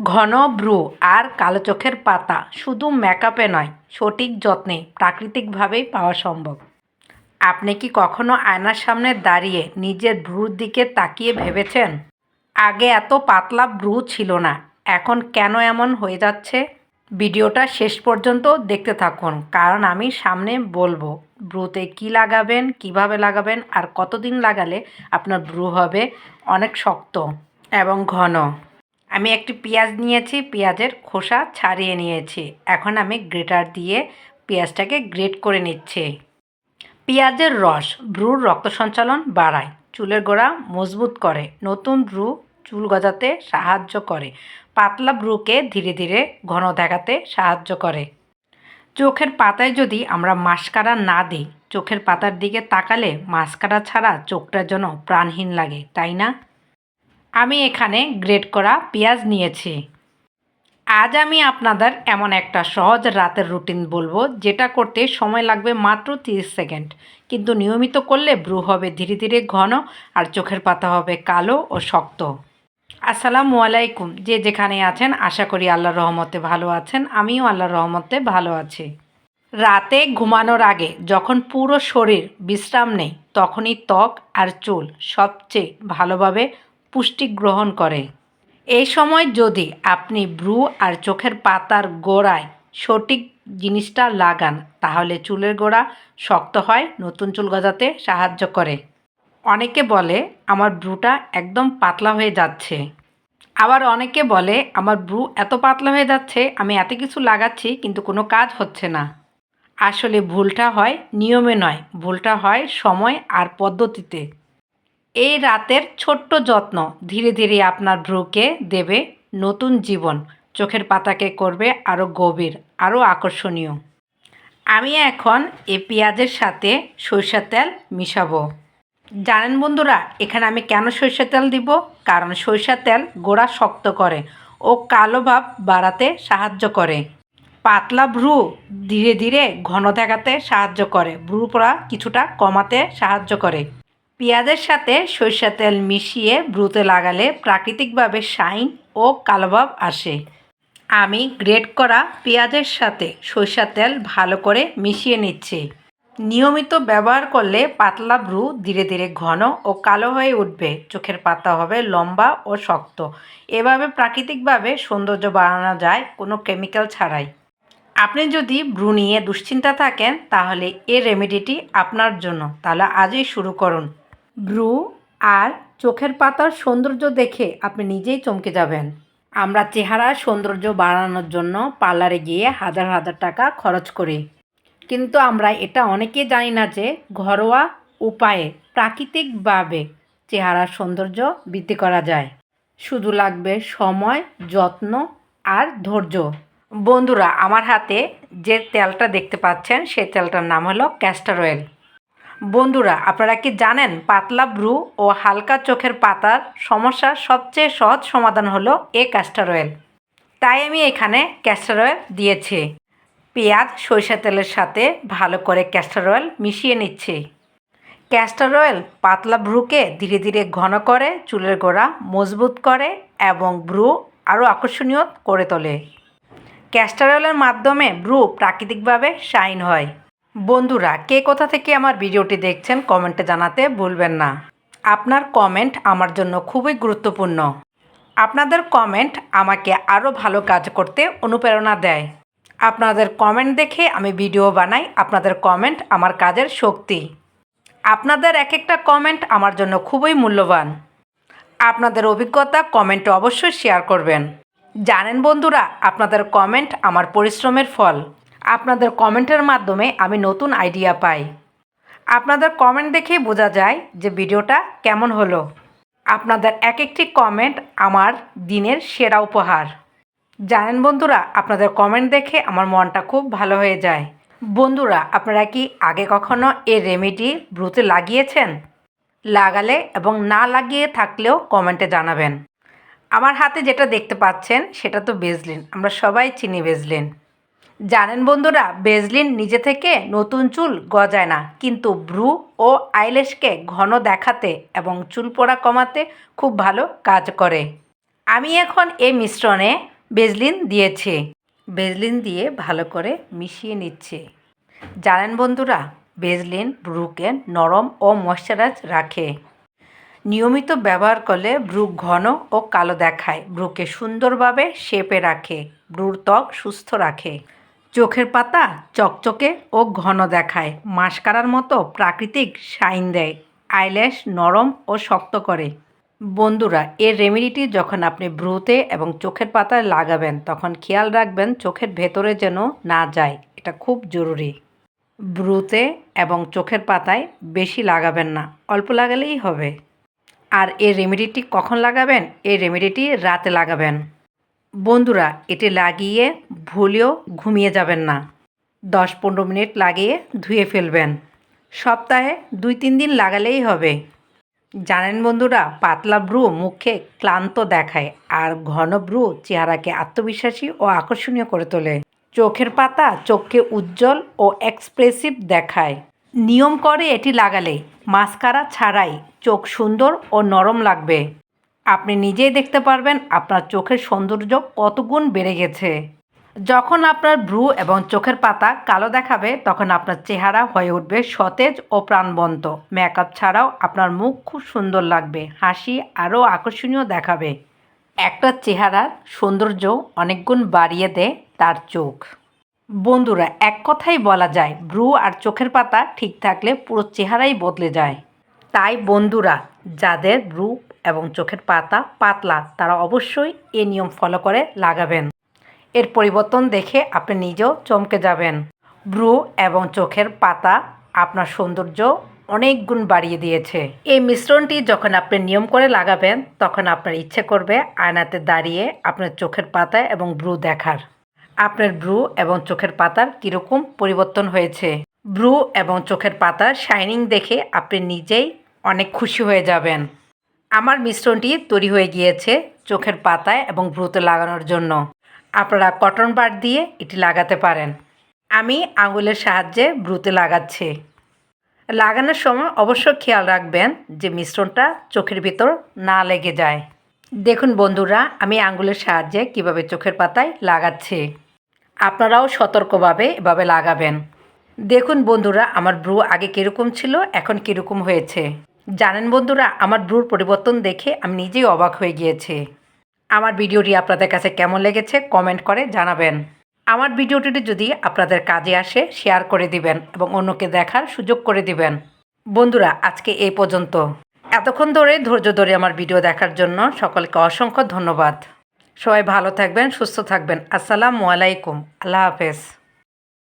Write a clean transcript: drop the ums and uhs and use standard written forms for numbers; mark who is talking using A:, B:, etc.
A: ঘন ব্রু আর কালো চোখের পাতা শুধু মেকআপে নয়, সঠিক যত্নে প্রাকৃতিকভাবেই পাওয়া সম্ভব। আপনি কি কখনো আয়নার সামনে দাঁড়িয়ে নিজের ভ্রুর দিকে তাকিয়ে ভেবেছেন, আগে এত পাতলা ভ্রু ছিল না, এখন কেন এমন হয়ে যাচ্ছে? ভিডিওটা শেষ পর্যন্ত দেখতে থাকুন, কারণ আমি সামনে বলবো ভ্রুতে কী লাগাবেন, কিভাবে লাগাবেন আর কতদিন লাগালে আপনার ভ্রু হবে অনেক শক্ত এবং ঘন। আমি একটি পেঁয়াজ নিয়েছি, পেঁয়াজের খোসা ছাড়িয়ে নিয়েছি। এখন আমি গ্রেটার দিয়ে পেঁয়াজটাকে গ্রেট করে নিচ্ছি। পেঁয়াজের রস ভ্রুর রক্ত সঞ্চালন বাড়ায়, চুলের গোড়া মজবুত করে, নতুন ভ্রু চুল গজাতে সাহায্য করে, পাতলা ভ্রুকে ধীরে ধীরে ঘন দেখাতে সাহায্য করে। চোখের পাতায় যদি আমরা মাস্কারা না দিই, চোখের পাতার দিকে তাকালে মাস্কারা ছাড়া চোখটার জন্য প্রাণহীন লাগে, তাই না? আমি এখানে গ্রেট করা পেঁয়াজ নিয়েছি। আজ আমি আপনাদের এমন একটা সহজ রাতের রুটিন বলবো, যেটা করতে সময় লাগবে মাত্র 30 সেকেন্ড, কিন্তু নিয়মিত করলে ভ্রু হবে ধীরে ধীরে ঘন আর চোখের পাতা হবে কালো ও শক্ত। আসসালামু আলাইকুম, যে যেখানে আছেন আশা করি আল্লাহর রহমতে ভালো আছেন। আমিও আল্লাহর রহমতে ভালো আছি। রাতে ঘুমানোর আগে যখন পুরো শরীর বিশ্রাম নেয়, তখনই ত্বক আর চুল সবচেয়ে ভালোভাবে পুষ্টি গ্রহণ করে। এই সময় যদি আপনি ভ্রু আর চোখের পাতার গোড়ায় সঠিক জিনিসটা লাগান, তাহলে চুলের গোড়া শক্ত হয়, নতুন চুল গজাতে সাহায্য করে। অনেকে বলে আমার ভ্রুটা একদম পাতলা হয়ে যাচ্ছে, আবার অনেকে বলে আমার ভ্রু এত পাতলা হয়ে যাচ্ছে, আমি এত কিছু লাগাচ্ছি কিন্তু কোনো কাজ হচ্ছে না। আসলে ভুলটা হয় নিয়মে নয়, ভুলটা হয় সময় আর পদ্ধতিতে। এই রাতের ছোট্ট যত্ন ধীরে ধীরে আপনার ভ্রুকে দেবে নতুন জীবন, চোখের পাতাকে করবে আরও গভীর, আরও আকর্ষণীয়। আমি এখন এই পেঁয়াজের সাথে সরিষার তেল মিশাবো। জানেন বন্ধুরা, এখানে আমি কেন সরিষার তেল দিব? কারণ সরিষার তেল গোড়া শক্ত করে ও কালো ভাব বাড়াতে সাহায্য করে। পাতলা ভ্রু ধীরে ধীরে ঘন দেখাতে সাহায্য করে, ভ্রু পড়া কিছুটা কমাতে সাহায্য করে। পেঁয়াজের সাথে সরিষার তেল মিশিয়ে ভ্রুতে লাগালে প্রাকৃতিকভাবে শাইন ও কালো ভাব আসে। আমি গ্রেট করা পেঁয়াজের সাথে সরিষার তেল ভালো করে মিশিয়ে নিচ্ছি। নিয়মিত ব্যবহার করলে পাতলা ভ্রু ধীরে ধীরে ঘন ও কালো হয়ে উঠবে, চোখের পাতা হবে লম্বা ও শক্ত। এভাবে প্রাকৃতিকভাবে সৌন্দর্য বাড়ানো যায় কোনো কেমিক্যাল ছাড়াই। আপনি যদি ভ্রু নিয়ে দুশ্চিন্তা থাকেন, তাহলে এই রেমেডিটি আপনার জন্য। তাহলে আজই শুরু করুন। ভ্রু আর চোখের পাতার সৌন্দর্য দেখে আপনি নিজেই চমকে যাবেন। আমরা চেহারার সৌন্দর্য বাড়ানোর জন্য পার্লারে গিয়ে হাজার হাজার টাকা খরচ করি, কিন্তু আমরা এটা অনেকেই জানি না যে ঘরোয়া উপায়ে প্রাকৃতিকভাবে চেহারার সৌন্দর্য বৃদ্ধি করা যায়। শুধু লাগবে সময়, যত্ন আর ধৈর্য। বন্ধুরা, আমার হাতে যে তেলটা দেখতে পাচ্ছেন সেই তেলটার নাম হলো ক্যাস্টর অয়েল। বন্ধুরা, আপনারা কি জানেন পাতলা ভ্রু ও হালকা চোখের পাতার সমস্যার সবচেয়ে সহজ সমাধান হলো এই ক্যাস্টর অয়েল। তাই আমি এখানে ক্যাস্টর অয়েল দিয়েছি। পেঁয়াজ সরিষা তেলের সাথে ভালো করে ক্যাস্টর অয়েল মিশিয়ে নিচ্ছি। ক্যাস্টর অয়েল পাতলা ভ্রুকে ধীরে ধীরে ঘন করে, চুলের গোড়া মজবুত করে এবং ভ্রু আরও আকর্ষণীয় করে তোলে। ক্যাস্টর অয়েলের মাধ্যমে ভ্রু প্রাকৃতিকভাবে শাইন হয়। বন্ধুরা, কে কোথা থেকে আমার ভিডিওটি দেখছেন কমেন্টে জানাতে ভুলবেন না। আপনার কমেন্ট আমার জন্য খুবই গুরুত্বপূর্ণ। আপনাদের কমেন্ট আমাকে আরও ভালো কাজ করতে অনুপ্রেরণা দেয়। আপনাদের কমেন্ট দেখে আমি ভিডিও বানাই, আপনাদের কমেন্ট আমার কাজের শক্তি। আপনাদের এক একটা কমেন্ট আমার জন্য খুবই মূল্যবান। আপনাদের অভিজ্ঞতা কমেন্টে অবশ্যই শেয়ার করবেন। জানেন বন্ধুরা, আপনাদের কমেন্ট আমার পরিশ্রমের ফল। আপনাদের কমেন্টের মাধ্যমে আমি নতুন আইডিয়া পাই। আপনাদের কমেন্ট দেখেই বোঝা যায় যে ভিডিওটা কেমন হলো। আপনাদের এক একটি কমেন্ট আমার দিনের সেরা উপহার। জানেন বন্ধুরা, আপনাদের কমেন্ট দেখে আমার মনটা খুব ভালো হয়ে যায়। বন্ধুরা, আপনারা কি আগে কখনো এই রেমেডি ভ্রুতে লাগিয়েছেন? লাগালে এবং না লাগিয়ে থাকলেও কমেন্টে জানাবেন। আমার হাতে যেটা দেখতে পাচ্ছেন সেটা তো ভেজলিন, আমরা সবাই চিনি ভেজলিন। জানেন বন্ধুরা, ভেজলিন নিজে থেকে নতুন চুল গজায় না, কিন্তু ভ্রু ও আইল্যাশকে ঘন দেখাতে এবং চুল পড়া কমাতে খুব ভালো কাজ করে। আমি এখন এই মিশ্রণে ভেজলিন দিয়েছে। ভেজলিন দিয়ে ভালো করে মিশিয়ে নিচ্ছে। জানেন বন্ধুরা, ভেজলিন ভ্রুকে নরম ও ময়শ্চারাইজ রাখে। নিয়মিত ব্যবহার করলে ভ্রু ঘন ও কালো দেখায়, ভ্রুকে সুন্দরভাবে শেপে রাখে, ভ্রুর ত্বক সুস্থ রাখে, চোখের পাতা চকচকে ও ঘন দেখায়, মাস্কারার মতো প্রাকৃতিক শাইন দেয়, আইল্যাশ নরম ও শক্ত করে। বন্ধুরা, এর রেমেডিটি যখন আপনি ভ্রুতে এবং চোখের পাতায় লাগাবেন তখন খেয়াল রাখবেন চোখের ভেতরে যেন না যায়, এটা খুব জরুরি। ভ্রুতে এবং চোখের পাতায় বেশি লাগাবেন না, অল্প লাগালেই হবে। আর এই রেমেডিটি কখন লাগাবেন? এই রেমেডিটি রাতে লাগাবেন। বন্ধুরা, এটি লাগিয়ে ভুলেও ঘুমিয়ে যাবেন না। 10-15 মিনিট লাগিয়ে ধুয়ে ফেলবেন। সপ্তাহে 2-3 দিন লাগালেই হবে। জানেন বন্ধুরা, পাতলা ভ্রু মুখে ক্লান্ত দেখায় আর ঘন ভ্রু চেহারাকে আত্মবিশ্বাসী ও আকর্ষণীয় করে তোলে। চোখের পাতা চোখকে উজ্জ্বল ও এক্সপ্রেসিভ দেখায়। নিয়ম করে এটি লাগালে মাস্কারা ছাড়াই চোখ সুন্দর ও নরম লাগবে। আপনি নিজেই দেখতে পারবেন আপনার চোখের সৌন্দর্য কত গুণ বেড়ে গেছে। যখন আপনার ভ্রু এবং চোখের পাতা কালো দেখাবে তখন আপনার চেহারা হয়ে উঠবে সতেজ ও প্রাণবন্ত। মেকআপ ছাড়াও আপনার মুখ খুব সুন্দর লাগবে, হাসি আরও আকর্ষণীয় দেখাবে। একটা চেহারার সৌন্দর্য অনেক গুণ বাড়িয়ে দেয় তার চোখ। বন্ধুরা, এক কথাই বলা যায় ভ্রু আর চোখের পাতা ঠিক থাকলে পুরো চেহারাই বদলে যায়। তাই বন্ধুরা, যাদের ভ্রু এবং চোখের পাতা পাতলা তারা অবশ্যই এই নিয়ম ফলো করে লাগাবেন। এর পরিবর্তন দেখে আপনি নিজেও চমকে যাবেন। ভ্রু এবং চোখের পাতা আপনার সৌন্দর্য অনেক গুণ বাড়িয়ে দিয়েছে। এই মিশ্রণটি যখন আপনি নিয়ম করে লাগাবেন তখন আপনার ইচ্ছে করবে আয়নাতে দাঁড়িয়ে আপনার চোখের পাতা এবং ভ্রু দেখার। আপনার ভ্রু এবং চোখের পাতার কীরকম পরিবর্তন হয়েছে। ভ্রু এবং চোখের পাতার শাইনিং দেখে আপনি নিজেই অনেক খুশি হয়ে যাবেন। আমার মিশ্রণটি তৈরি হয়ে গিয়েছে চোখের পাতায় এবং ভ্রুতে লাগানোর জন্য। আপনারা কটন বাড দিয়ে এটি লাগাতে পারেন। আমি আঙুলের সাহায্যে ভ্রুতে লাগাচ্ছি। লাগানোর সময় অবশ্য খেয়াল রাখবেন যে মিশ্রণটা চোখের ভিতর না লেগে যায়। দেখুন বন্ধুরা, আমি আঙুলের সাহায্যে কিভাবে চোখের পাতায় লাগাচ্ছি। আপনারাও সতর্কভাবে এভাবে লাগাবেন। দেখুন বন্ধুরা, আমার ভ্রু আগে কীরকম ছিল, এখন কীরকম হয়েছে। জানেন বন্ধুরা, আমার ভ্রুর পরিবর্তন দেখে আমি নিজেই অবাক হয়ে গিয়েছি। আমার ভিডিওটি আপনাদের কাছে কেমন লেগেছে কমেন্ট করে জানাবেন। আমার ভিডিওটি যদি আপনাদের কাজে আসে শেয়ার করে দিবেন এবং অন্যকে দেখার সুযোগ করে দিবেন। বন্ধুরা, আজকে এই পর্যন্ত। এতক্ষণ ধরে ধৈর্য ধরে আমার ভিডিও দেখার জন্য সকলকে অসংখ্য ধন্যবাদ। সবাই ভালো থাকবেন, সুস্থ থাকবেন। আসসালামু আলাইকুম। আল্লাহ হাফেজ।